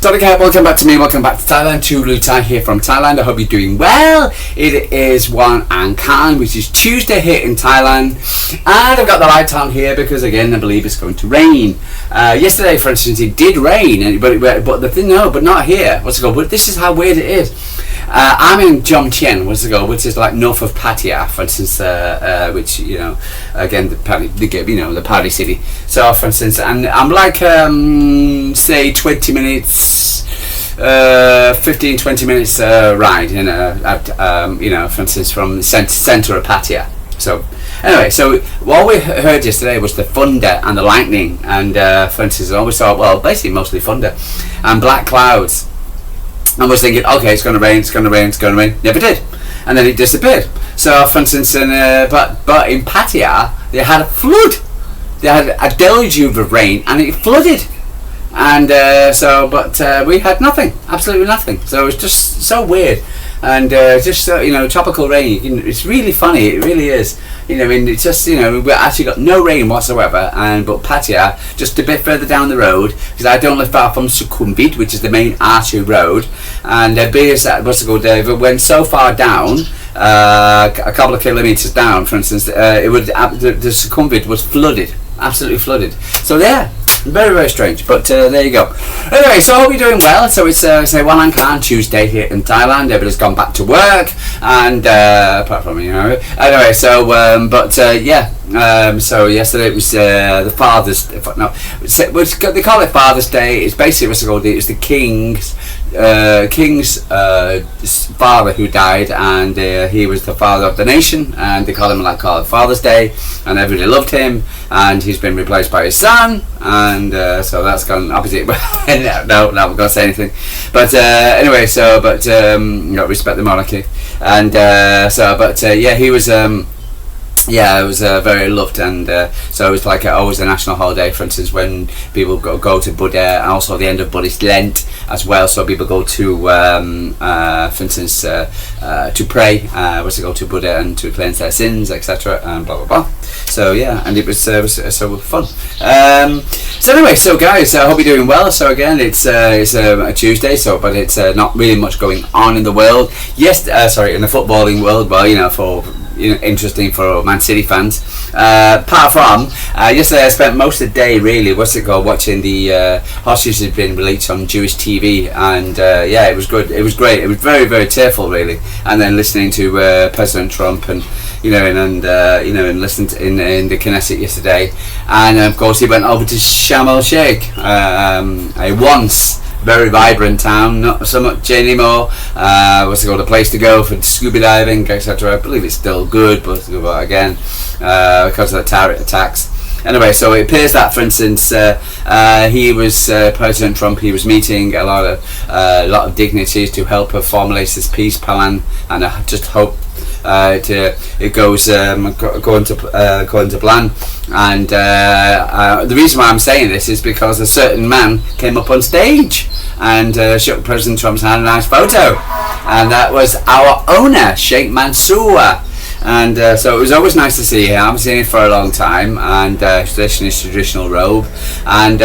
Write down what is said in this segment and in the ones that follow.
Okay, welcome back to me, welcome back to Thailand, to Lutai here from Thailand. I hope you're doing well. It is 1 Akanji, which is Tuesday here in Thailand, and I've got the light on here because again I believe it's going to rain. Yesterday, for instance, it did rain, but the thing, no, but not here. What's it called? But this is how weird it is. I'm in Jomtien, which is like north of Pattaya, for instance, which, you know, again the party city. So, for instance, and I'm like say 20 minutes, 15-20 minutes ride, you know, for instance, from the centre of Pattaya. So anyway, so what we heard yesterday was the thunder and the lightning, and for instance, I always thought, well, basically mostly thunder and black clouds. I was thinking, okay, it's going to rain, it's going to rain, it's going to rain. Never did, and then it disappeared. So, for instance, but in Pattaya, they had a flood. They had a deluge of rain, and it flooded. And we had nothing, absolutely nothing. So it was just so weird, and just you know, tropical rain. You know, it's really funny. It really is. You know, I mean, it's just, you know, we actually got no rain whatsoever, but Pattaya, just a bit further down the road, because I don't live far from Sukhumvit, which is the main artery road, and it went so far down, a couple of kilometres down, for instance, the Sukhumvit was flooded, absolutely flooded. So yeah. Very, very strange, but there you go. Anyway, so I hope you're doing well. So it's 1 Akanji Tuesday here in Thailand. Everybody's gone back to work, and apart from, you know. Anyway, so so yesterday it was the Father's. No, they call it Father's Day. It's basically what's it called? It's the King's father who died, and he was the father of the nation, and they call him Father's Day, and everybody loved him, and he's been replaced by his son, and so that's gone opposite. No, I'm not going to say anything, but anyway, so respect the monarchy, and he was. It was very loved, and so it was like always a national holiday, for instance, when people go to Buddha, and also the end of Buddhist Lent as well, so people go to for instance to pray, to Buddha and to cleanse their sins, etc., and blah blah blah. So yeah, and it was so fun. So anyway, so guys, I hope you're doing well. So again, it's a Tuesday, but it's not really much going on in the world. Yes, in the footballing world. Well, you know, interesting for Man City fans. Apart from yesterday, I spent most of the day really watching the hostages had been released on Jewish TV, and it was good. It was great. It was very, very tearful really. And then listening to President Trump, and and listening to in the Knesset yesterday, and of course he went over to Sharm el Sheikh, a once very vibrant town, not so much anymore. A place to go for scuba diving, etc. I believe it's still good, but again, because of the terror attacks. Anyway, so it appears that, for instance, he was President Trump. He was meeting a lot of dignitaries to help formulate this peace plan, and I just hope it goes according to plan. And the reason why I'm saying this is because a certain man came up on stage and shook President Trump's hand, a nice photo, and that was our owner, Sheik Mansour. And so it was always nice to see him. I haven't seen him for a long time, and in his traditional robe, and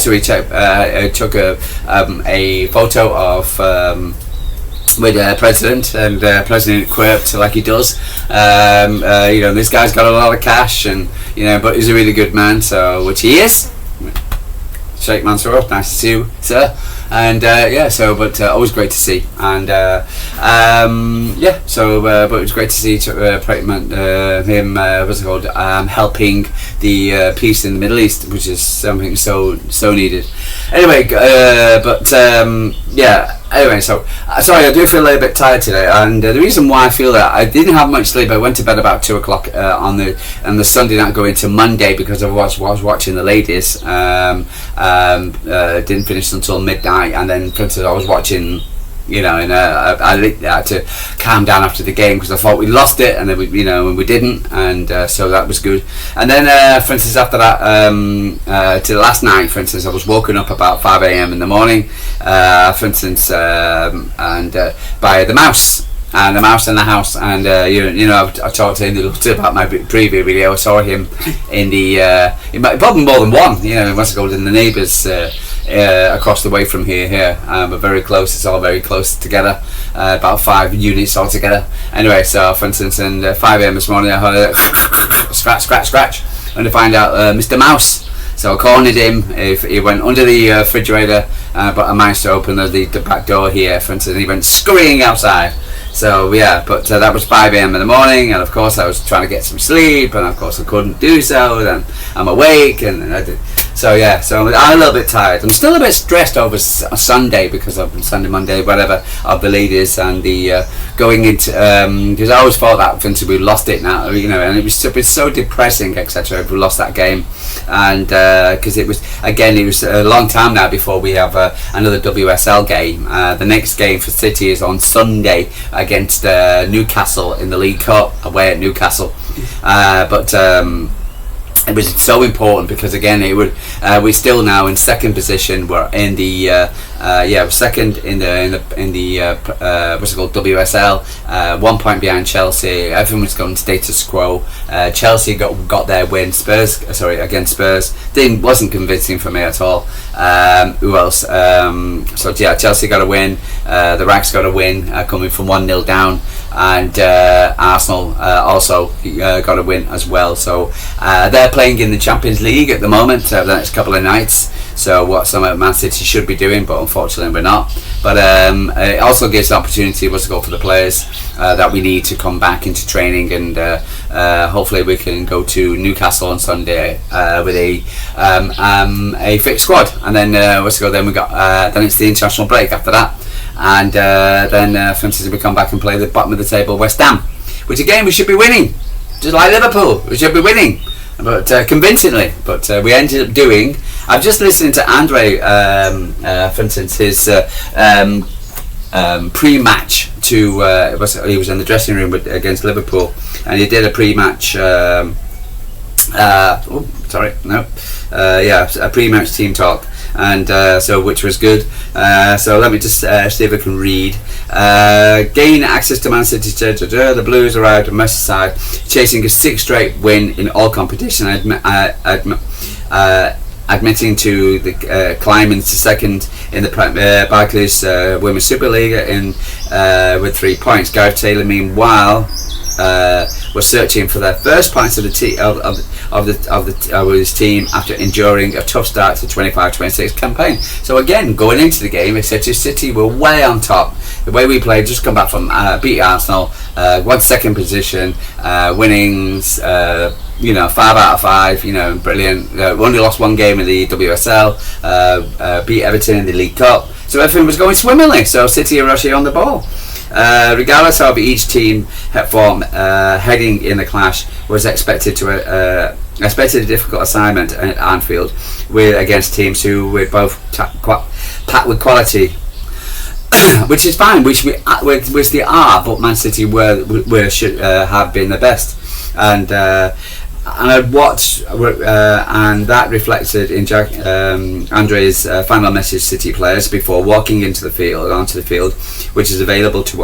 so he took a photo of with President, and President quirked like he does. This guy's got a lot of cash, and but he's a really good man, so which he is. Sheik Mansour, nice to see you, sir. And always great to see. And but it was great to see him. Helping the peace in the Middle East, which is something so needed. Anyway, Anyway, so sorry, I do feel a little bit tired today, and the reason why I feel that, I didn't have much sleep. I went to bed about 2 o'clock on the Sunday night going to Monday, because I was watching the ladies. Didn't finish until midnight, and then for instance I was watching. And I had to calm down after the game because I thought we lost it, and then we didn't, and so that was good. And then, for instance, after that, to last night, for instance, I was woken up about 5 a.m. in the morning, for instance, and by the mouse. And the mouse in the house, and I talked to him a little bit about my preview video. I saw him in the probably more than one. It must have gone in the neighbours across the way from here. We're very close. It's all very close together. About 5 units altogether. Anyway, so for instance, in 5 a.m. this morning, I heard scratch, and to find out Mr. Mouse. So I cornered him. If he went under the refrigerator, but I managed to open the back door here. For instance, he went scurrying outside. So yeah, but that was 5 a.m. in the morning, and of course I was trying to get some sleep, and of course I couldn't do so. Then I'm awake, and I did. So yeah, so I'm a little bit tired. I'm still a bit stressed over Sunday because of Sunday, Monday, whatever of the leaders and the going into because I always thought that since we lost it now, and it was so depressing, etc. If we lost that game, and because it was a long time now before we have another WSL game. The next game for City is on Sunday against Newcastle in the League Cup away at Newcastle, but it was so important because again we're still now in second position. We're in the we're second in the what's it called, WSL, 1 point behind Chelsea. Everyone was going status quo. Chelsea got their win. Against Spurs wasn't convincing for me at all. Who else? So yeah, Chelsea got a win. The Rags got a win, coming from 1-0 down, and Arsenal also got a win as well. So they're playing in the Champions League at the moment, the next couple of nights. So what some of Man City should be doing, but unfortunately we're not. But it also gives the opportunity for the players that we need to come back into training, and hopefully we can go to Newcastle on Sunday with a fit squad, and then then we got then it's the international break after that, and then for instance we come back and play the bottom of the table West Ham, which again we should be winning, just like Liverpool. We should be winning, but convincingly. But we ended up doing. I've just listened to Andree, for instance, his pre-match to he was in the dressing room against Liverpool, and he did a pre-match. A pre-match team talk, and so which was good. So let me just see if I can read. Gain access to Man City. The Blues arrived on Merseyside, chasing a 6th straight win in all competition. Admitting to the climbing to second in the Barclays Women's Super League with 3 points. Gareth Taylor, meanwhile, was searching for their first points of his team after enduring a tough start to the 25-26 campaign. So again, going into the game, Exeter City were way on top. The way we played, just come back from beat Arsenal, won second position, winnings. 5 out of 5, brilliant. Only lost 1 game in the WSL, beat Everton in the League Cup. So everything was going swimmingly. So City are actually on the ball. Regardless of each team form heading in the clash was expected a difficult assignment at Anfield against teams who were both packed with quality, which is fine, which they are, but Man City should have been the best. And I'd watched, and that reflected in Andree's final message to City players before walking onto the field, which is available to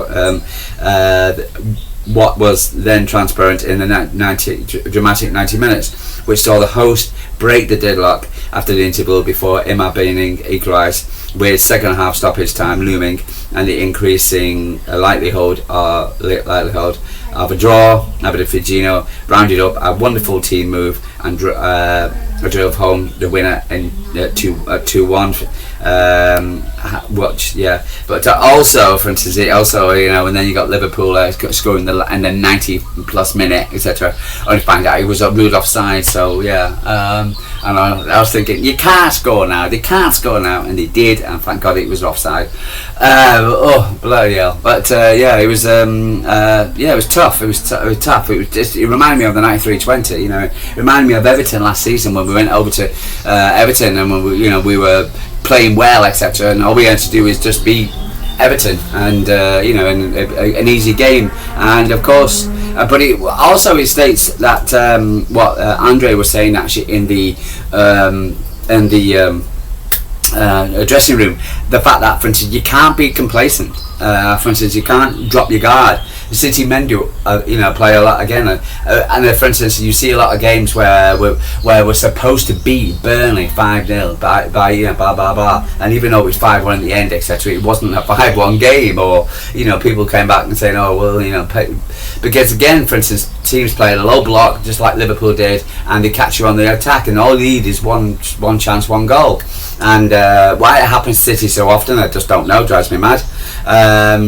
what was then transparent in the dramatic 90 minutes, which saw the host break the deadlock after the interval before Imad Baining equalised, with second half stoppage time looming and the increasing likelihood of a draw. Aberdeen Figino rounded up a wonderful team move and drove home the winner in 2-1. But also, for instance, and then you got Liverpool scoring in the 90 plus minute, etc. Only find out he was ruled offside. So yeah, and I was thinking, they can't score now, and they did, and thank God it was offside. Bloody hell! But it was it was tough. It was tough. It reminded me of the 93-20. It reminded me of Everton last season when we went over to Everton, and when we were playing well, etc. And all we had to do is just beat Everton, and an easy game. And of course, but it states that what Andree was saying actually in the dressing room, the fact that, for instance, you can't be complacent. For instance, you can't drop your guard. City men do, play a lot again. And for instance, you see a lot of games where we're supposed to beat Burnley 5-0 by blah blah blah, and even though it was 5-1 at the end, etc., it wasn't a 5-1 game. Or people came back and saying, oh well, because again, for instance, teams play a low block just like Liverpool did, and they catch you on the attack, and all you need is one chance, one goal. And why it happens to City so often, I just don't know. Drives me mad.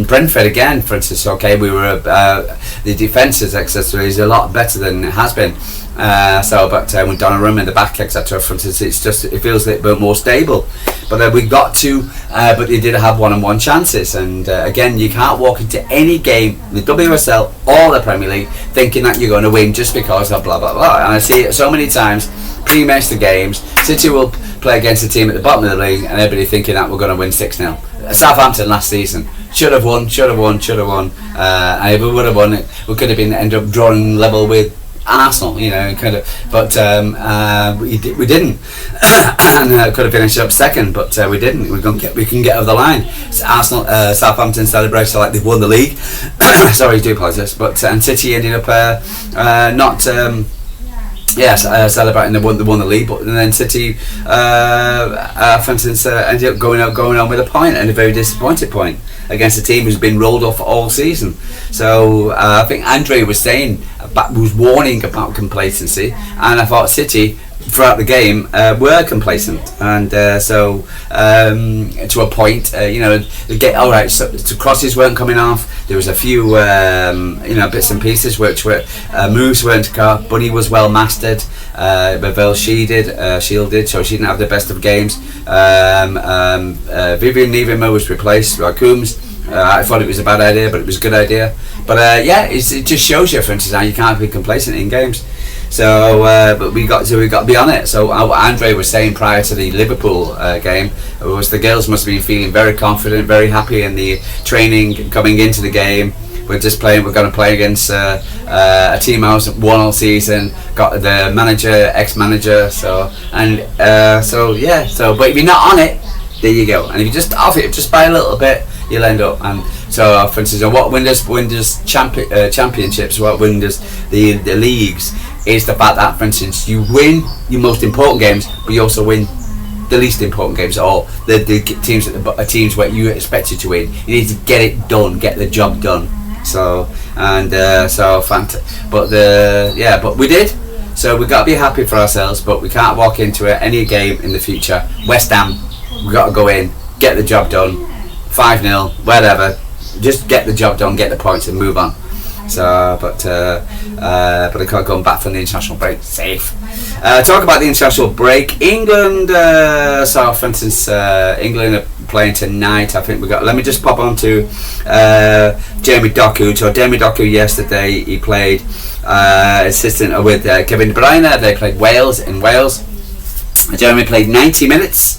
Brentford again, for instance. Okay, we were the defences, etc., is a lot better than it has been. But with Donnarumma in the back, etc., for instance, it feels a little bit more stable. But we got to, but they did have one-on-one chances. And again, you can't walk into any game, the WSL or the Premier League, thinking that you're going to win just because of blah blah blah. And I see it so many times. Pre-match the games, City will play against a team at the bottom of the league, and everybody thinking that we're going to win 6-0. Southampton last season should have won. And if we would have won, we could have end up drawing level with Arsenal, but we didn't, and could have finished up second, but we didn't. We can get over the line. Arsenal, Southampton celebrated like they've won the league. Sorry, I do apologise, and City ended up not. Celebrating they won the league, but then City, for instance, ended up going on with a point, and a very disappointed point against a team who's been rolled off all season. So I think Andree was warning about complacency, and I thought City throughout the game were complacent, and to a point, all right. So the crosses weren't coming off. There was a few bits and pieces which were moves weren't caught. Bunny was well mastered. Bevelle shielded, so she didn't have the best of games. Vivian Nievema was replaced by Coombs. I thought it was a bad idea, but it was a good idea. But it just shows you, for instance, how you can't be complacent in games. So, but we got to be on it. So, Andree was saying prior to the Liverpool game, was the girls must have been feeling very confident, very happy in the training coming into the game. We're going to play against a team I was won all season. Got the ex-manager. But if you're not on it, there you go. And if you just off it just by a little bit, you'll end up. And so, for instance, what wins championships, what wins the leagues, is the fact that, for instance, you win your most important games, but you also win the least important games, or the teams where you expected to win. You need to get it done, get the job done. But we did. So we got to be happy for ourselves, but we can't walk into any game in the future. West Ham, we got to go in, get the job done, 5-0, whatever. Just get the job done, get the points, and move on. So, but I can't go back from the international break. Safe. Talk about the international break. England. For instance, England are playing tonight. I think we got. Let me just pop on to Jamie Doku. So Jamie Doku yesterday he played assistant with Kevin De Bruyne. They played Wales in Wales. Jeremy played 90 minutes.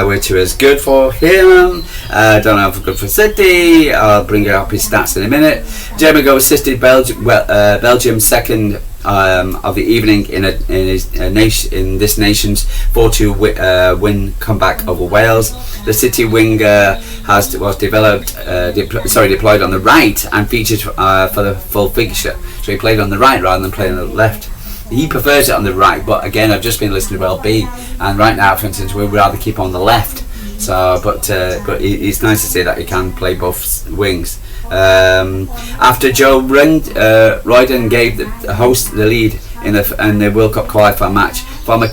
Which was good for him. Don't know if it's good for City. I'll bring up his stats in a minute. Jeremy Go assisted Belgium second of the evening in this nation's 4-2 win comeback over Wales. The City winger was deployed on the right and featured for the full fixture. So he played on the right rather than playing on the left. He prefers it on the right, but again, I've just been listening to BOBB, and right now, for instance, we'd rather keep on the left. So, but it's nice to see that he can play both wings. After Joe Royden gave the host the lead in the World Cup qualifier match, former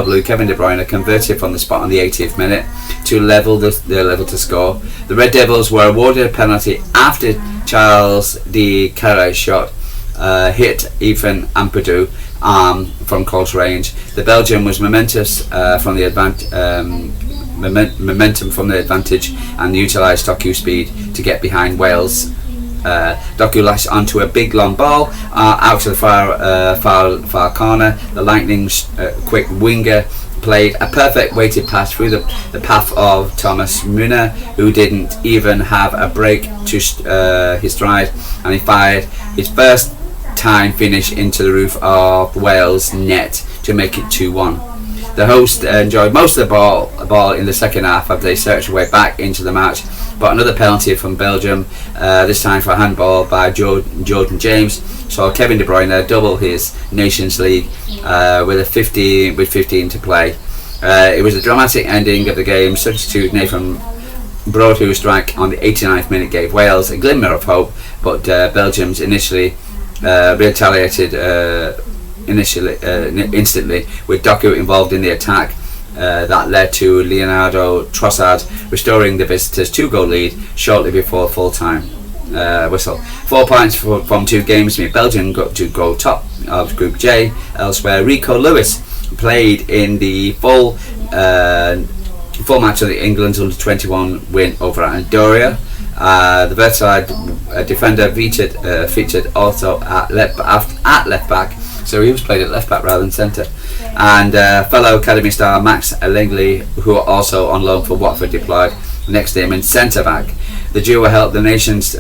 Blue Kevin De Bruyne converted from the spot on the 80th minute to level to score. The Red Devils were awarded a penalty after Charles de Carre's shot hit Ethan Ampadu from close range. The Belgian was momentous from the momentum from the advantage and utilised Doku's speed to get behind Wales. Doku lashed onto a big long ball out to the far corner. The Lightning's quick winger played a perfect weighted pass through the path of Thomas Müller, who didn't even have a break to his stride, and he fired his first time finish into the roof of Wales' net to make it 2-1. The host enjoyed most of the ball in the second half as they searched their way back into the match. But another penalty from Belgium, this time for a handball by Jordan James, saw Kevin De Bruyne double his Nations League with 15 to play. It was a dramatic ending of the game. Substitute Nathan Broadhu's strike on the 89th minute gave Wales a glimmer of hope, but Belgium's initially retaliated instantly with Doku involved in the attack. That led to Leonardo Trossard restoring the visitors' 2-goal lead shortly before full-time whistle. 4 points from 2 games mean Belgium got to go top of Group J. Elsewhere, Rico Lewis played in the full match of the England's under-21 win over Andorra. The versatile defender featured also at left back, so he was played at left back rather than centre. And fellow academy star Max Langley, who are also on loan for Watford, deployed next to him in centre back. The duo helped the nations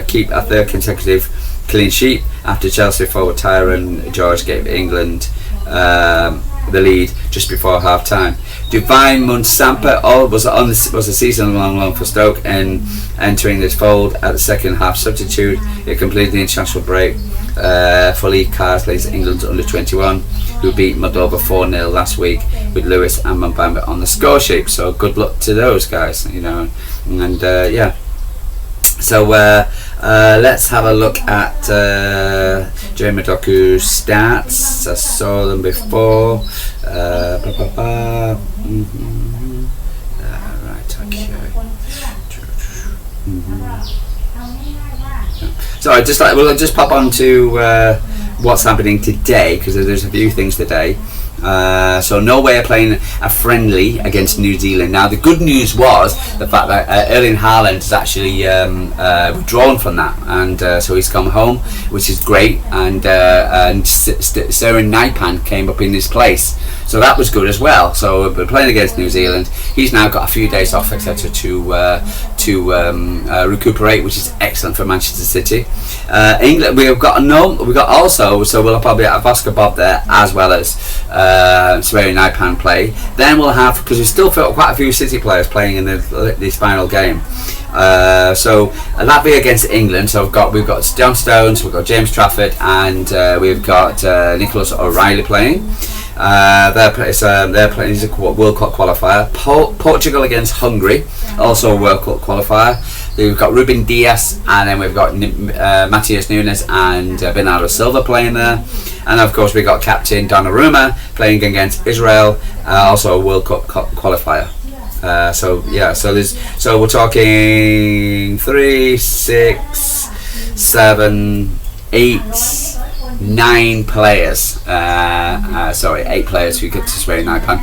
keep a third consecutive clean sheet after Chelsea forward Tyron George gave England the lead just before half time. Divine Munsampa was a season-long loan for Stoke and entering this fold at the second half substitute. He completed the international break for Lee Carsley's England's under-21, who beat Moldova 4-0 last week with Lewis and Mbamba on the score sheet. So good luck to those guys, you know. And yeah. So let's have a look at Jeremy Doku's stats. I saw them before. Right, okay. So we'll just pop on to what's happening today, because there's a few things today. So Norway are playing a friendly against New Zealand. Now the good news was the fact that Erling Haaland is actually withdrawn from that, and so he's come home, which is great, and Nypan came up in his place, so that was good as well. So we're playing against New Zealand. He's now got a few days off, etc., to recuperate, which is excellent for Manchester City. England, we've got also, so we'll probably have Oscar Bob there as well as Swearing Nypan play. Then we'll have, because we still felt quite a few City players playing in this final game. So Latvia against England. So we've got John Stones, we've got James Trafford, and we've got Nicholas O'Reilly playing. They're playing. He's a World Cup qualifier. Portugal against Hungary, also a World Cup qualifier. We've got Ruben Dias, and then we've got Matheus Nunes and Bernardo Silva playing there. And of course we've got captain Donnarumma playing against Israel, also a World Cup qualifier. So we're talking 3, 6, 7, 8, 9 players. 8 players who get to Swearing Nypan.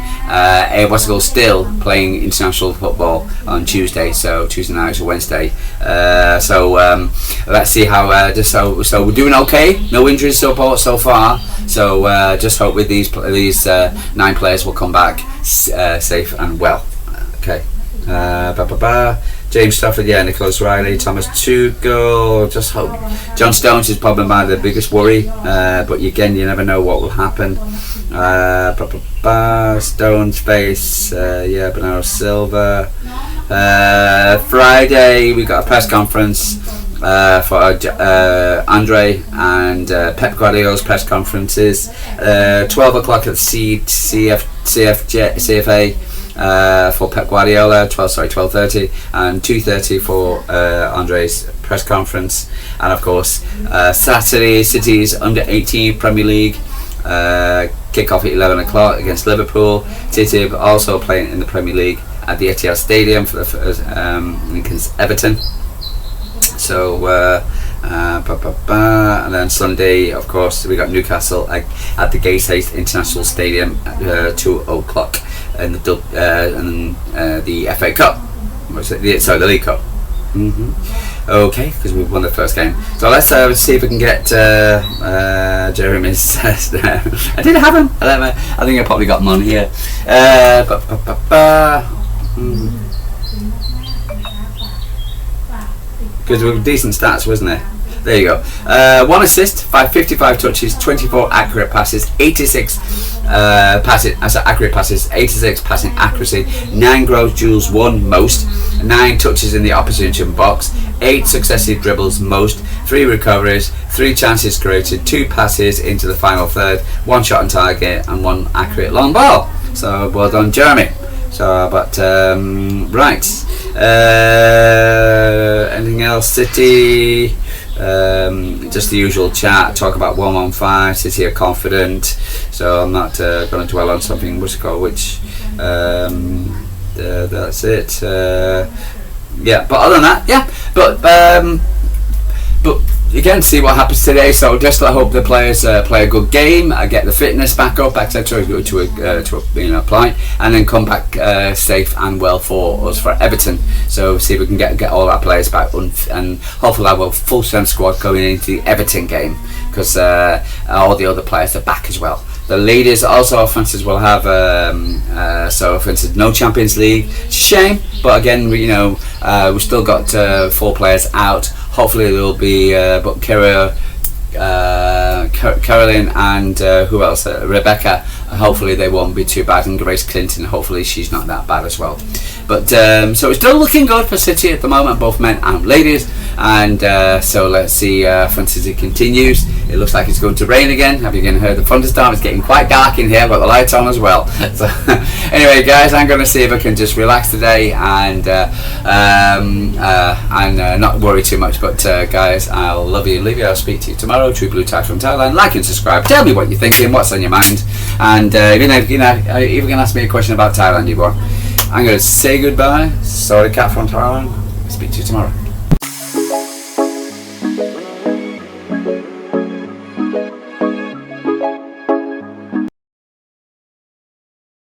Portugal still playing international football on Tuesday, so Tuesday night or Wednesday. Let's see how. So we're doing okay. No injuries so far. So just hope with these 9 players will come back safe and well. Okay. James Stafford, Nicholas Riley, Thomas Tuchel. Just hope. John Stones is probably the biggest worry, but again, you never know what will happen. Stones face, Bernardo Silva. Friday we got a press conference for Andree and Pep Guardiola's press conferences. 12 o'clock at CFA. For Pep Guardiola, 12:30, and 2:30 for Andree's press conference. And of course, Saturday, City's under-18 Premier League kick-off at 11 o'clock against Liverpool. City also playing in the Premier League at the Etihad Stadium for against Everton. So and then Sunday, of course, we got Newcastle at the Gateshead International Stadium at 2 o'clock. And the FA Cup, the League Cup. Okay, because we won the first game. So let's see if we can get Jeremy's. I didn't have him. I think I probably got him on here. Because we were decent stats, wasn't it? There you go. 1 assist, 55 touches, 24 accurate passes, 86 accurate passes, 86 passing accuracy, 9 gross duels won most, 9 touches in the opposition box, 8 successive dribbles most, 3 recoveries, 3 chances created, 2 passes into the final third, 1 shot on target, and 1 accurate long ball. So well done, Jeremy. So, but right. Anything else? City. Just the usual chat. Talk about 115. City are confident. So I'm not going to dwell on something. What's it called? Which. That's it. Yeah. But other than that, yeah. But again, see what happens today. So just I hope the players play a good game, get the fitness back up, etc. To apply, and then come back safe and well for us for Everton. So see if we can get all our players back, and hopefully have a full strength squad going into the Everton game, because all the other players are back as well. The leaders also, for instance, will have so for instance, no Champions League. Shame, but again, we've still got 4 players out. Hopefully there will be but Caroline and who else? Rebecca. Hopefully they won't be too bad, and Grace Clinton. Hopefully she's not that bad as well. But so it's still looking good for City at the moment, both men and ladies. And so let's see. For instance, it continues. It looks like it's going to rain again. Have you again heard the thunderstorm? It's getting quite dark in here. I've got the lights on as well. So anyway, guys, I'm going to see if I can just relax today and not worry too much. But guys, I'll love you and leave you. I'll speak to you tomorrow. True Blue Ties from Thailand. Like and subscribe. Tell me what you're thinking. What's on your mind? And if you're going to ask me a question about Thailand, I'm going to say goodbye. Sorry, Cat from Thailand. Speak to you tomorrow.